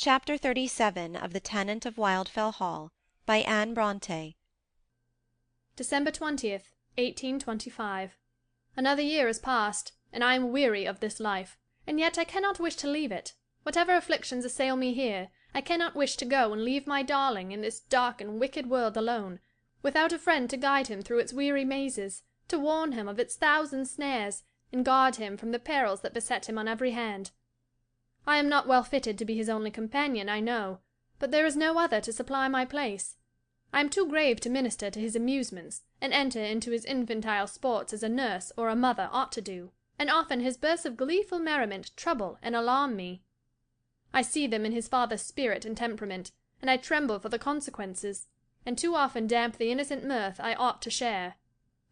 Chapter 37 of The Tenant of Wildfell Hall, by Anne Brontë. December 20th, 1825. Another year is past, and I am weary of this life, and yet I cannot wish to leave it. Whatever afflictions assail me here, I cannot wish to go and leave my darling in this dark and wicked world alone, without a friend to guide him through its weary mazes, to warn him of its thousand snares, and guard him from the perils that beset him on every hand. I am not well fitted to be his only companion, I know, but there is no other to supply my place. I am too grave to minister to his amusements, and enter into his infantile sports as a nurse or a mother ought to do, and often his bursts of gleeful merriment trouble and alarm me. I see them in his father's spirit and temperament, and I tremble for the consequences, and too often damp the innocent mirth I ought to share.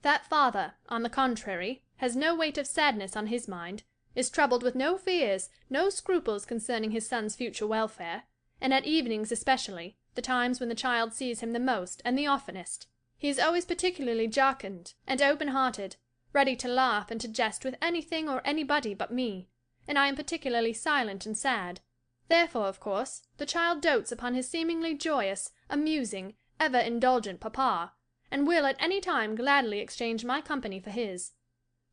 That father, on the contrary, has no weight of sadness on his mind, is troubled with no fears, no scruples concerning his son's future welfare, and at evenings especially, the times when the child sees him the most and the oftenest, he is always particularly jocund and open-hearted, ready to laugh and to jest with anything or anybody but me, and I am particularly silent and sad. Therefore, of course, the child dotes upon his seemingly joyous, amusing, ever indulgent papa, and will at any time gladly exchange my company for his.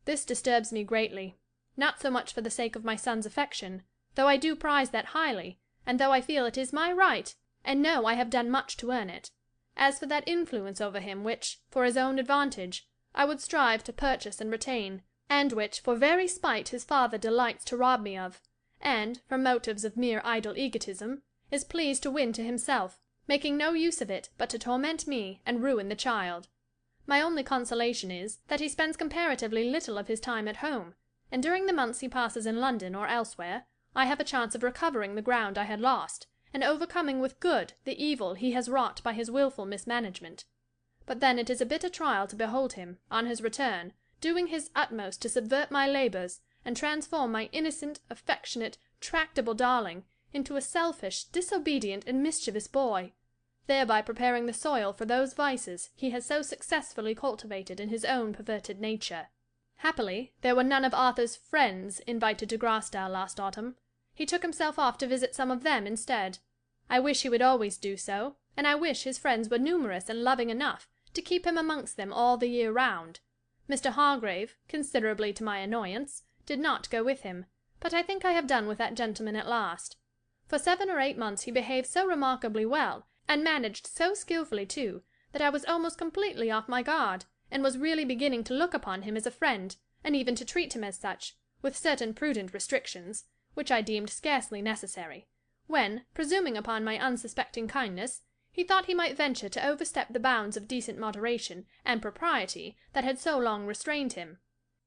This disturbs me greatly, not so much for the sake of my son's affection, though I do prize that highly, and though I feel it is my right, and know I have done much to earn it, as for that influence over him which, for his own advantage, I would strive to purchase and retain, and which for very spite his father delights to rob me of, and, from motives of mere idle egotism, is pleased to win to himself, making no use of it but to torment me and ruin the child. My only consolation is, that he spends comparatively little of his time at home, and during the months he passes in London or elsewhere, I have a chance of recovering the ground I had lost, and overcoming with good the evil he has wrought by his wilful mismanagement. But then it is a bitter trial to behold him, on his return, doing his utmost to subvert my labours, and transform my innocent, affectionate, tractable darling into a selfish, disobedient, and mischievous boy, thereby preparing the soil for those vices he has so successfully cultivated in his own perverted nature. Happily, there were none of Arthur's friends invited to Gravesdale last autumn. He took himself off to visit some of them instead. I wish he would always do so, and I wish his friends were numerous and loving enough to keep him amongst them all the year round. Mr. Hargrave, considerably to my annoyance, did not go with him, but I think I have done with that gentleman at last. For 7 or 8 months he behaved so remarkably well, and managed so skilfully too, that I was almost completely off my guard, and was really beginning to look upon him as a friend, and even to treat him as such, with certain prudent restrictions, which I deemed scarcely necessary, when, presuming upon my unsuspecting kindness, he thought he might venture to overstep the bounds of decent moderation and propriety that had so long restrained him.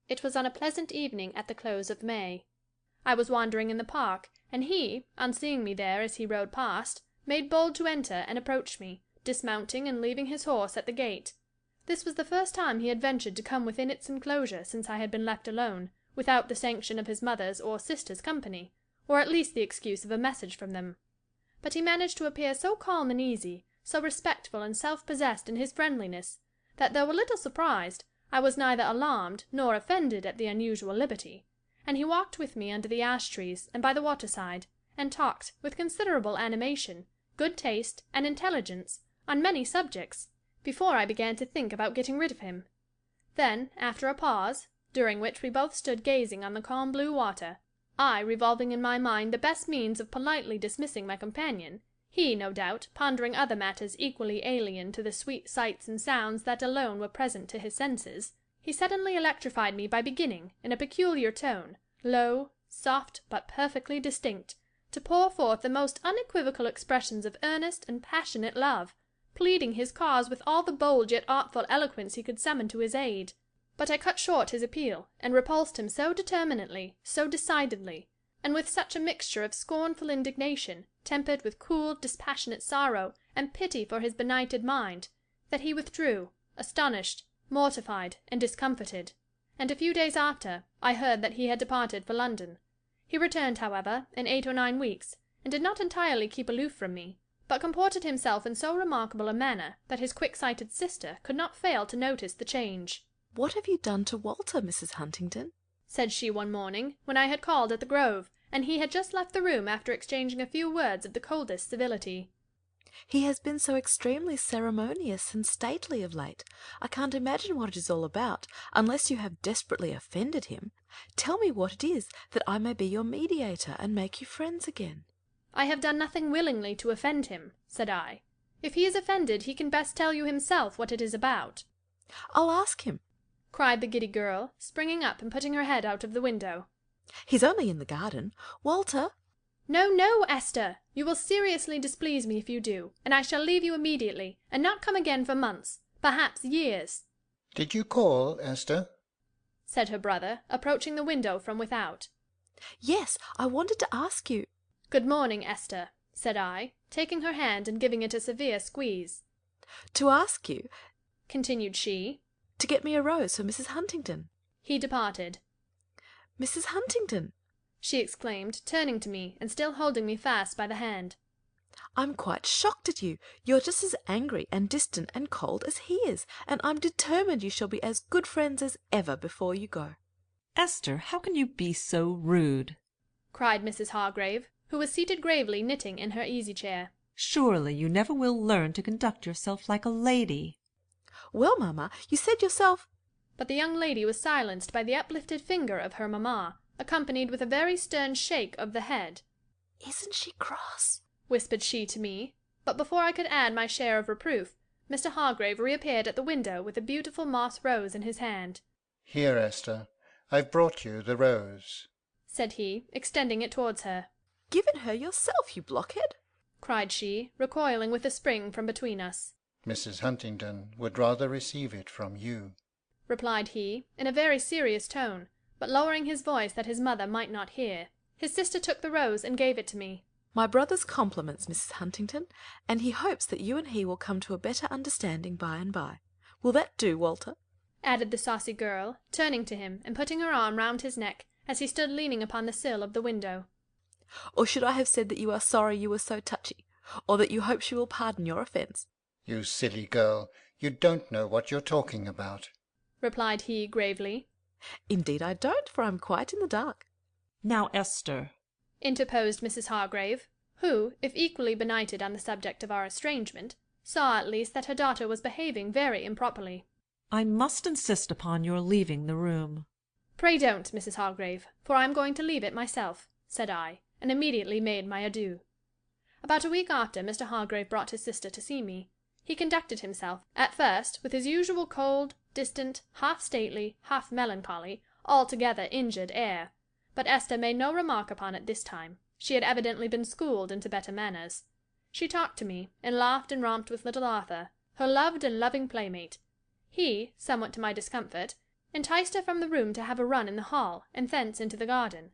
It was on a pleasant evening at the close of May. I was wandering in the park, and he, on seeing me there as he rode past, made bold to enter and approach me, dismounting and leaving his horse at the gate. This was the first time he had ventured to come within its enclosure since I had been left alone, without the sanction of his mother's or sister's company, or at least the excuse of a message from them. But he managed to appear so calm and easy, so respectful and self-possessed in his friendliness, that though a little surprised, I was neither alarmed nor offended at the unusual liberty, and he walked with me under the ash-trees and by the water-side, and talked, with considerable animation, good taste, and intelligence, on many subjects, before I began to think about getting rid of him. Then, after a pause, during which we both stood gazing on the calm blue water, I revolving in my mind the best means of politely dismissing my companion, he, no doubt, pondering other matters equally alien to the sweet sights and sounds that alone were present to his senses, he suddenly electrified me by beginning, in a peculiar tone, low, soft, but perfectly distinct, to pour forth the most unequivocal expressions of earnest and passionate love, pleading his cause with all the bold yet artful eloquence he could summon to his aid. But I cut short his appeal, and repulsed him so determinately, so decidedly, and with such a mixture of scornful indignation, tempered with cool, dispassionate sorrow, and pity for his benighted mind, that he withdrew, astonished, mortified, and discomfited, and a few days after, I heard that he had departed for London. He returned, however, in 8 or 9 weeks, and did not entirely keep aloof from me, but comported himself in so remarkable a manner that his quick-sighted sister could not fail to notice the change. "What have you done to Walter, Mrs. Huntingdon?" said she one morning, when I had called at the Grove, and he had just left the room after exchanging a few words of the coldest civility. He has been so extremely ceremonious and stately of late. I can't imagine what it is all about, unless you have desperately offended him. Tell me what it is, that I may be your mediator and make you friends again. I have done nothing willingly to offend him, said I. If he is offended, he can best tell you himself what it is about. I'll ask him, cried the giddy girl, springing up and putting her head out of the window. He's only in the garden. Walter! No, no, Esther! You will seriously displease me if you do, and I shall leave you immediately, and not come again for months, perhaps years. Did you call, Esther? said her brother, approaching the window from without. Yes, I wanted to ask you. Good morning, Esther, said I, taking her hand and giving it a severe squeeze. To ask you, continued she, to get me a rose for Mrs. Huntingdon. He departed. Mrs. Huntingdon, she exclaimed, turning to me, and still holding me fast by the hand. I'm quite shocked at you. You're just as angry and distant and cold as he is, and I'm determined you shall be as good friends as ever before you go. Esther, how can you be so rude? cried Mrs. Hargrave, who was seated gravely knitting in her easy-chair. Surely you never will learn to conduct yourself like a lady. Well, mamma, you said yourself— But the young lady was silenced by the uplifted finger of her mamma, accompanied with a very stern shake of the head. Isn't she cross? whispered she to me, but before I could add my share of reproof, Mr. Hargrave reappeared at the window with a beautiful moss rose in his hand. Here, Esther, I've brought you the rose, said he, extending it towards her. Given her yourself, you blockhead! cried she, recoiling with a spring from between us. Mrs. Huntingdon would rather receive it from you, replied he, in a very serious tone, but lowering his voice that his mother might not hear. His sister took the rose and gave it to me. My brother's compliments, Mrs. Huntingdon, and he hopes that you and he will come to a better understanding by and by. Will that do, Walter? added the saucy girl, turning to him and putting her arm round his neck as he stood leaning upon the sill of the window. Or should I have said that you are sorry you were so touchy, or that you hope she will pardon your offence? You silly girl, you don't know what you're talking about, replied he gravely. Indeed I don't, for I'm quite in the dark. Now, Esther, interposed Mrs. Hargrave, who, if equally benighted on the subject of our estrangement, saw at least that her daughter was behaving very improperly. I must insist upon your leaving the room. Pray don't, Mrs. Hargrave, for I am going to leave it myself, said I, and immediately made my adieu. About a week after, Mr. Hargrave brought his sister to see me. He conducted himself, at first, with his usual cold, distant, half stately, half melancholy, altogether injured air. But Esther made no remark upon it this time. She had evidently been schooled into better manners. She talked to me, and laughed and romped with little Arthur, her loved and loving playmate. He, somewhat to my discomfort, enticed her from the room to have a run in the hall, and thence into the garden.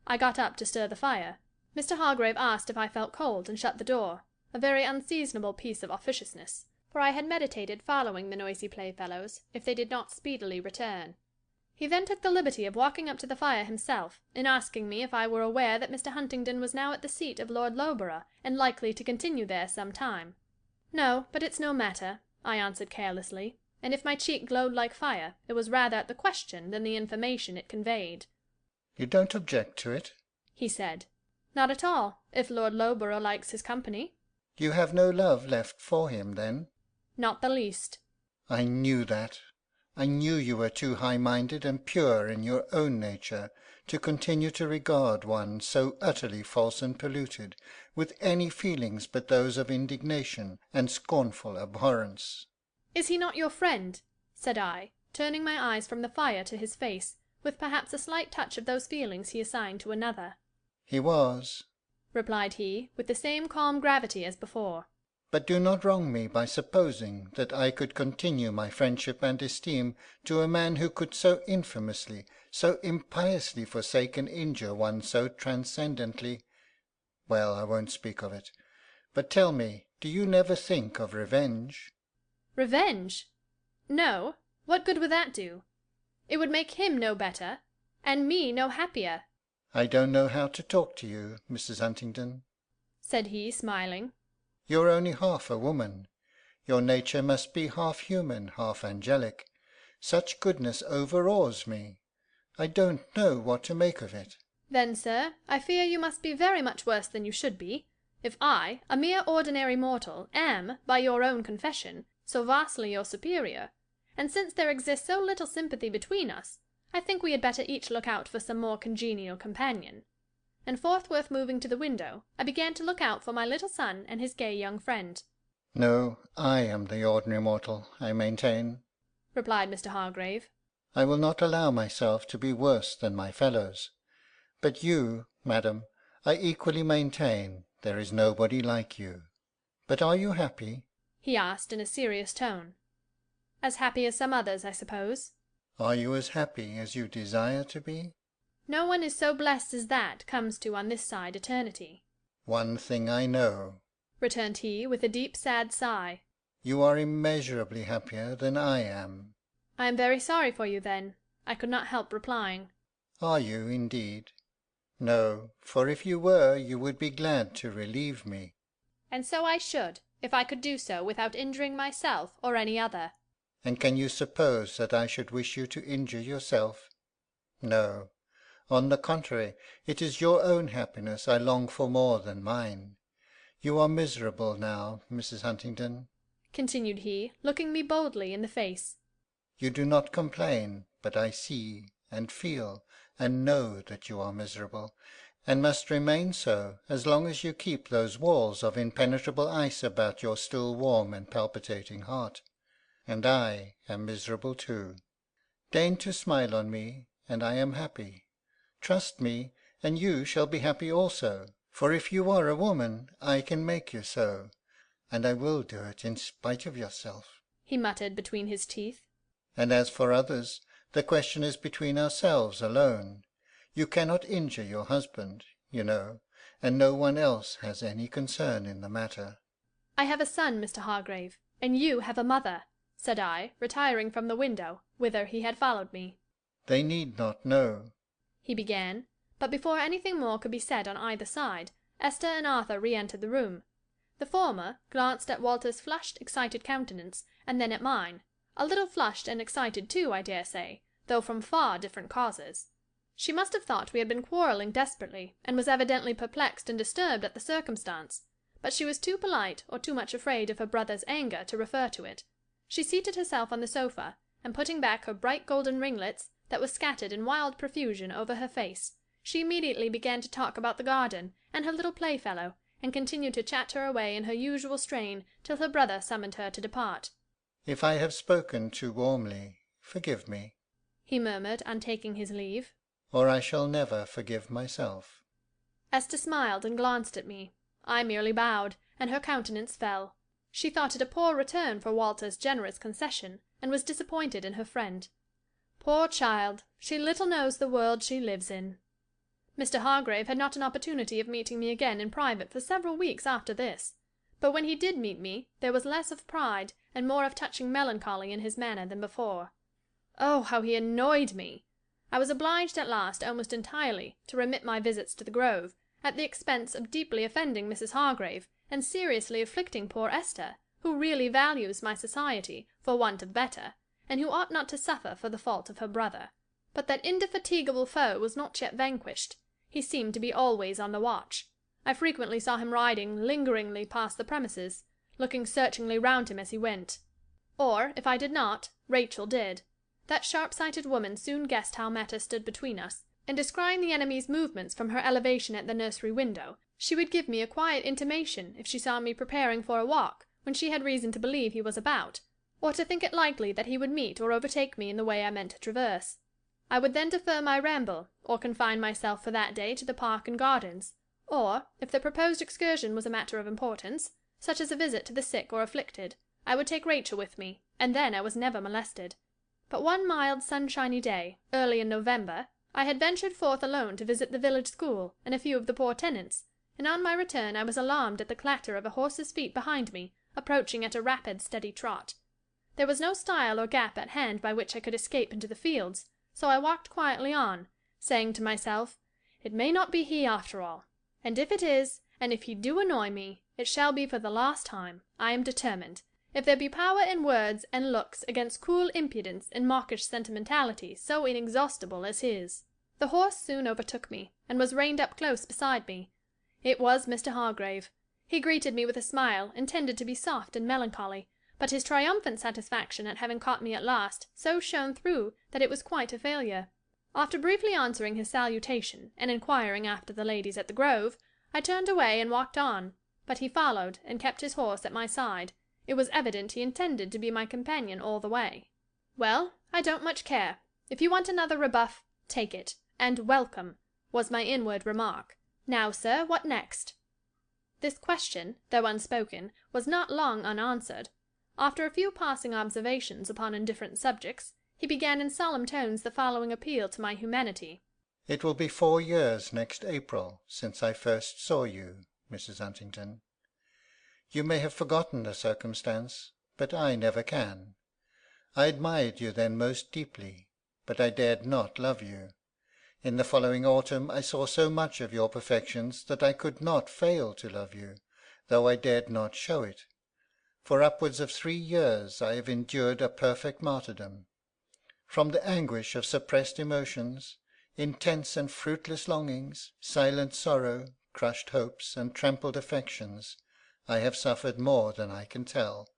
I got up to stir the fire. Mr. Hargrave asked if I felt cold, and shut the door, a very unseasonable piece of officiousness, for I had meditated following the noisy playfellows, if they did not speedily return. He then took the liberty of walking up to the fire himself, and asking me if I were aware that Mr. Huntingdon was now at the seat of Lord Loughborough, and likely to continue there some time. No, but it's no matter, I answered carelessly, and if my cheek glowed like fire, it was rather at the question than the information it conveyed. You don't object to it? he said. Not at all, if Lord Loughborough likes his company. You have no love left for him, then? Not the least. I knew that. I knew you were too high-minded and pure in your own nature to continue to regard one so utterly false and polluted with any feelings but those of indignation and scornful abhorrence. Is he not your friend? said I, turning my eyes from the fire to his face, with perhaps a slight touch of those feelings he assigned to another. He was, replied he, with the same calm gravity as before. But do not wrong me by supposing that I could continue my friendship and esteem to a man who could so infamously, so impiously forsake and injure one so transcendently. Well, I won't speak of it. But tell me, do you never think of revenge? Revenge? No. What good would that do? It would make him no better, and me no happier. I don't know how to talk to you, Mrs. Huntingdon, said he, smiling. You're only half a woman. Your nature must be half human, half angelic. Such goodness overawes me. I don't know what to make of it. Then, sir, I fear you must be very much worse than you should be, if I, a mere ordinary mortal, am, by your own confession, so vastly your superior; and since there exists so little sympathy between us, I think we had better each look out for some more congenial companion. And forthwith moving to the window, I began to look out for my little son and his gay young friend. No, I am the ordinary mortal, I maintain, replied Mr. Hargrave. I will not allow myself to be worse than my fellows. But you, madam, I equally maintain there is nobody like you. But are you happy? He asked in a serious tone. As happy as some others, I suppose. Are you as happy as you desire to be? No one is so blessed as that comes to on this side eternity. One thing I know, returned he, with a deep sad sigh. You are immeasurably happier than I am. I am very sorry for you, then, I could not help replying. Are you, indeed? No, for if you were, you would be glad to relieve me. And so I should, if I could do so without injuring myself or any other. And can you suppose that I should wish you to injure yourself? No. On the contrary, it is your own happiness I long for more than mine. You are miserable now, Mrs. Huntingdon, continued he, looking me boldly in the face. You do not complain, but I see, and feel, and know that you are miserable, and must remain so as long as you keep those walls of impenetrable ice about your still warm and palpitating heart. And I am miserable too. Deign to smile on me, and I am happy. Trust me, and you shall be happy also, for if you are a woman, I can make you so, and I will do it in spite of yourself, he muttered between his teeth. And as for others, the question is between ourselves alone. You cannot injure your husband, you know, and no one else has any concern in the matter. I have a son, Mr. Hargrave, and you have a mother, said I, retiring from the window, whither he had followed me. They need not know, he began, but before anything more could be said on either side, Esther and Arthur re-entered the room. The former glanced at Walter's flushed, excited countenance, and then at mine, a little flushed and excited too, I dare say, though from far different causes. She must have thought we had been quarrelling desperately, and was evidently perplexed and disturbed at the circumstance, but she was too polite or too much afraid of her brother's anger to refer to it. She seated herself on the sofa, and putting back her bright golden ringlets, that was scattered in wild profusion over her face, she immediately began to talk about the garden and her little playfellow, and continued to chatter away in her usual strain till her brother summoned her to depart. If I have spoken too warmly, forgive me, he murmured on taking his leave, or I shall never forgive myself. Esther smiled and glanced at me. I merely bowed, and her countenance fell. She thought it a poor return for Walter's generous concession, and was disappointed in her friend. Poor child, she little knows the world she lives in. Mr. Hargrave had not an opportunity of meeting me again in private for several weeks after this, but when he did meet me there was less of pride and more of touching melancholy in his manner than before. Oh, how he annoyed me! I was obliged at last almost entirely to remit my visits to the Grove, at the expense of deeply offending Mrs. Hargrave, and seriously afflicting poor Esther, who really values my society, for want of better, and who ought not to suffer for the fault of her brother. But that indefatigable foe was not yet vanquished. He seemed to be always on the watch. I frequently saw him riding lingeringly past the premises, looking searchingly round him as he went. Or, if I did not, Rachel did. That sharp-sighted woman soon guessed how matters stood between us, and descrying the enemy's movements from her elevation at the nursery window, she would give me a quiet intimation if she saw me preparing for a walk when she had reason to believe he was about, or to think it likely that he would meet or overtake me in the way I meant to traverse. I would then defer my ramble, or confine myself for that day to the park and gardens, or, if the proposed excursion was a matter of importance, such as a visit to the sick or afflicted, I would take Rachel with me, and then I was never molested. But one mild sunshiny day, early in November, I had ventured forth alone to visit the village school and a few of the poor tenants, and on my return I was alarmed at the clatter of a horse's feet behind me, approaching at a rapid, steady trot. There was no stile or gap at hand by which I could escape into the fields, so I walked quietly on, saying to myself, "It may not be he after all, and if it is, and if he do annoy me, it shall be for the last time, I am determined, if there be power in words and looks against cool impudence and mawkish sentimentality so inexhaustible as his." The horse soon overtook me, and was reined up close beside me. It was Mr. Hargrave. He greeted me with a smile intended to be soft and melancholy, but his triumphant satisfaction at having caught me at last so shone through that it was quite a failure. After briefly answering his salutation and inquiring after the ladies at the Grove, I turned away and walked on, but he followed and kept his horse at my side. It was evident he intended to be my companion all the way. "Well, I don't much care. If you want another rebuff, take it, and welcome," was my inward remark. "Now, sir, what next?" This question, though unspoken, was not long unanswered. After a few passing observations upon indifferent subjects, he began in solemn tones the following appeal to my humanity. It will be 4 years next April since I first saw you, Mrs. Huntington. You may have forgotten the circumstance, but I never can. I admired you then most deeply, but I dared not love you. In the following autumn I saw so much of your perfections that I could not fail to love you, though I dared not show it. For upwards of 3 years I have endured a perfect martyrdom. From the anguish of suppressed emotions, intense and fruitless longings, silent sorrow, crushed hopes, and trampled affections, I have suffered more than I can tell,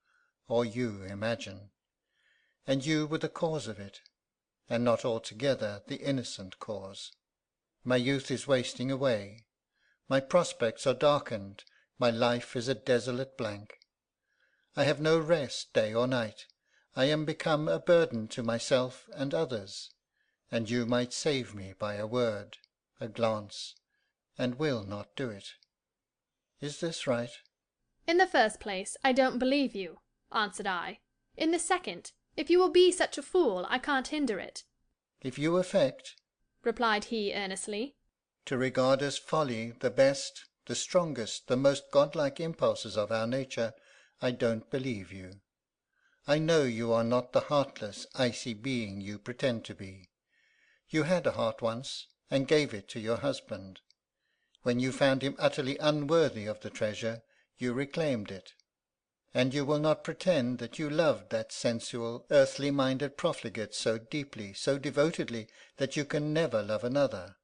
or you imagine. And you were the cause of it, and not altogether the innocent cause. My youth is wasting away. My prospects are darkened. My life is a desolate blank. I have no rest day or night. I am become a burden to myself and others, and you might save me by a word, a glance, and will not do it. Is this right? "In the first place, I don't believe you," answered I. "In the second, if you will be such a fool, I can't hinder it." If you affect, replied he earnestly, to regard as folly the best, the strongest, the most godlike impulses of our nature, I don't believe you. I know you are not the heartless, icy being you pretend to be. You had a heart once, and gave it to your husband. When you found him utterly unworthy of the treasure, you reclaimed it. And you will not pretend that you loved that sensual, earthly-minded profligate so deeply, so devotedly, that you can never love another.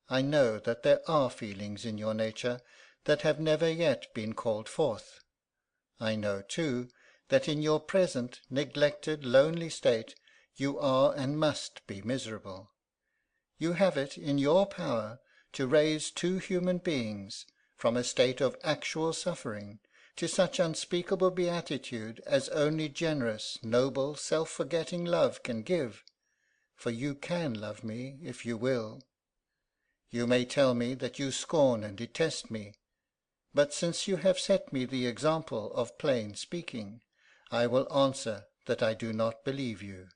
I know that there are feelings in your nature that have never yet been called forth. I know, too, that in your present neglected, lonely state, you are and must be miserable. You have it in your power to raise 2 human beings from a state of actual suffering to such unspeakable beatitude as only generous, noble, self-forgetting love can give, for you can love me if you will. You may tell me that you scorn and detest me, but since you have set me the example of plain speaking, I will answer that I do not believe you.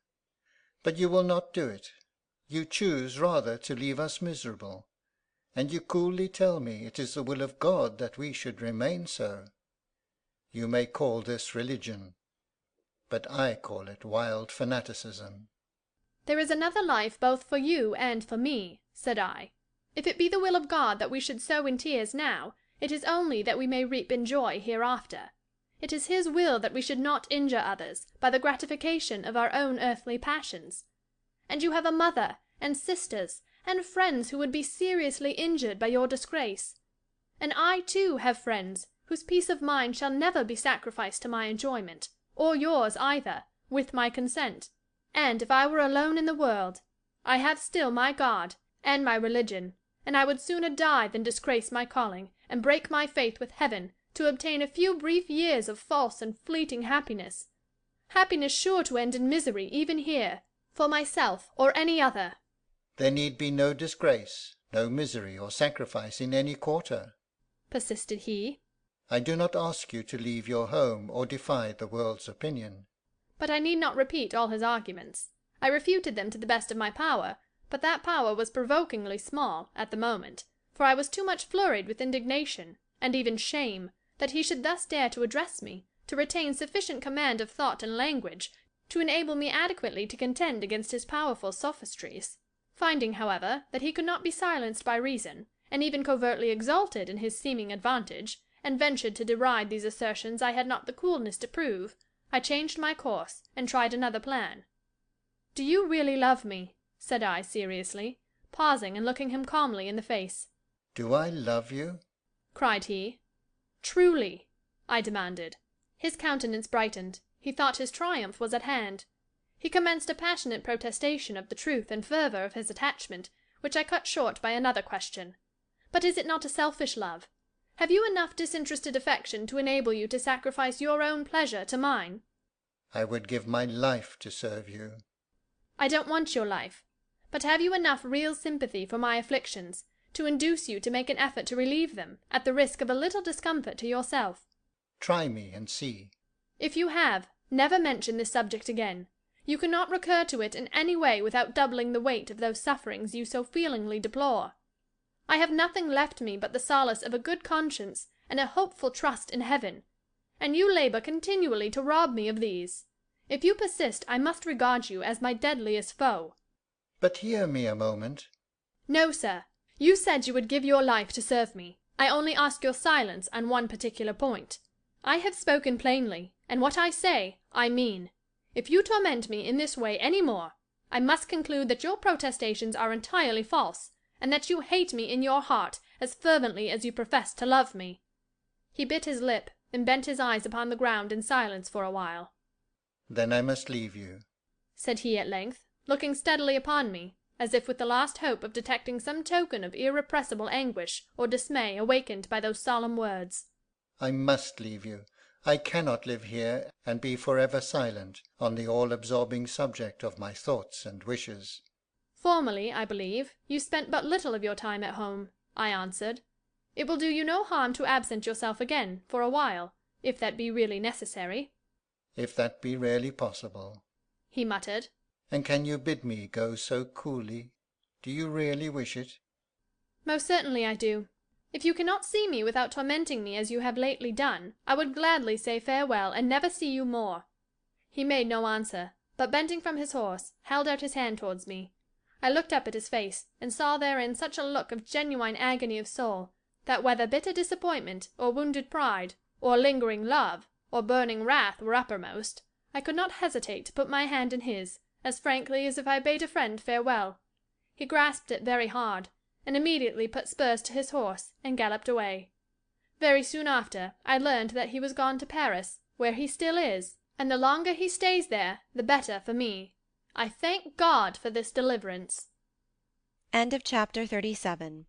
But you will not do it. You choose rather to leave us miserable, and you coolly tell me it is the will of God that we should remain so. You may call this religion, but I call it wild fanaticism. "There is another life both for you and for me," said I. "If it be the will of God that we should sow in tears now, it is only that we may reap in joy hereafter. It is his will that we should not injure others by the gratification of our own earthly passions. And you have a mother, and sisters, and friends who would be seriously injured by your disgrace. And I too have friends whose peace of mind shall never be sacrificed to my enjoyment, or yours either, with my consent. And if I were alone in the world, I have still my God and my religion, and I would sooner die than disgrace my calling, and break my faith with heaven, to obtain a few brief years of false and fleeting happiness, happiness sure to end in misery even here, for myself or any other." There need be no disgrace, no misery or sacrifice in any quarter, persisted he. I do not ask you to leave your home or defy the world's opinion. But I need not repeat all his arguments. I refuted them to the best of my power, but that power was provokingly small, at the moment, for I was too much flurried with indignation, and even shame, that he should thus dare to address me, to retain sufficient command of thought and language, to enable me adequately to contend against his powerful sophistries. Finding, however, that he could not be silenced by reason, and even covertly exulted in his seeming advantage, and ventured to deride these assertions I had not the coolness to prove, I changed my course, and tried another plan. "Do you really love me?" said I seriously. pausing and looking him calmly in the face. "Do I love you?" cried he. "Truly?" I demanded. His countenance brightened. He thought his triumph was at hand. He commenced a passionate protestation of the truth and fervour of his attachment, which I cut short by another question. "But is it not a selfish love? Have you enough disinterested affection to enable you to sacrifice your own pleasure to mine?" "I would give my life to serve you." "I don't want your life. But have you enough real sympathy for my afflictions to induce you to make an effort to relieve them, at the risk of a little discomfort to yourself?" "Try me and see." "If you have, never mention this subject again. You cannot recur to it in any way without doubling the weight of those sufferings you so feelingly deplore. I have nothing left me but the solace of a good conscience and a hopeful trust in heaven, and you labour continually to rob me of these. If you persist, I must regard you as my deadliest foe." "But hear me a moment." "No, sir. You said you would give your life to serve me. I only ask your silence on one particular point. I have spoken plainly, and what I say, I mean. If you torment me in this way any more, I must conclude that your protestations are entirely false, and that you hate me in your heart as fervently as you profess to love me." He bit his lip, and bent his eyes upon the ground in silence for a while. "Then I must leave you," said he at length, looking steadily upon me, as if with the last hope of detecting some token of irrepressible anguish or dismay awakened by those solemn words. "I must leave you. I cannot live here and be forever silent on the all-absorbing subject of my thoughts and wishes." "Formerly, I believe, you spent but little of your time at home," I answered. "It will do you no harm to absent yourself again, for a while, if that be really necessary." "If that be really possible," he muttered. "And can you bid me go so coolly? Do you really wish it?" "Most certainly I do. If you cannot see me without tormenting me as you have lately done, I would gladly say farewell and never see you more." He made no answer, but bending from his horse, held out his hand towards me. I looked up at his face, and saw therein such a look of genuine agony of soul, that whether bitter disappointment, or wounded pride, or lingering love, or burning wrath were uppermost, I could not hesitate to put my hand in his, as frankly as if I bade a friend farewell. He grasped it very hard, and immediately put spurs to his horse, and galloped away. Very soon after, I learned that he was gone to Paris, where he still is, and the longer he stays there, the better for me. I thank God for this deliverance. End of Chapter 37.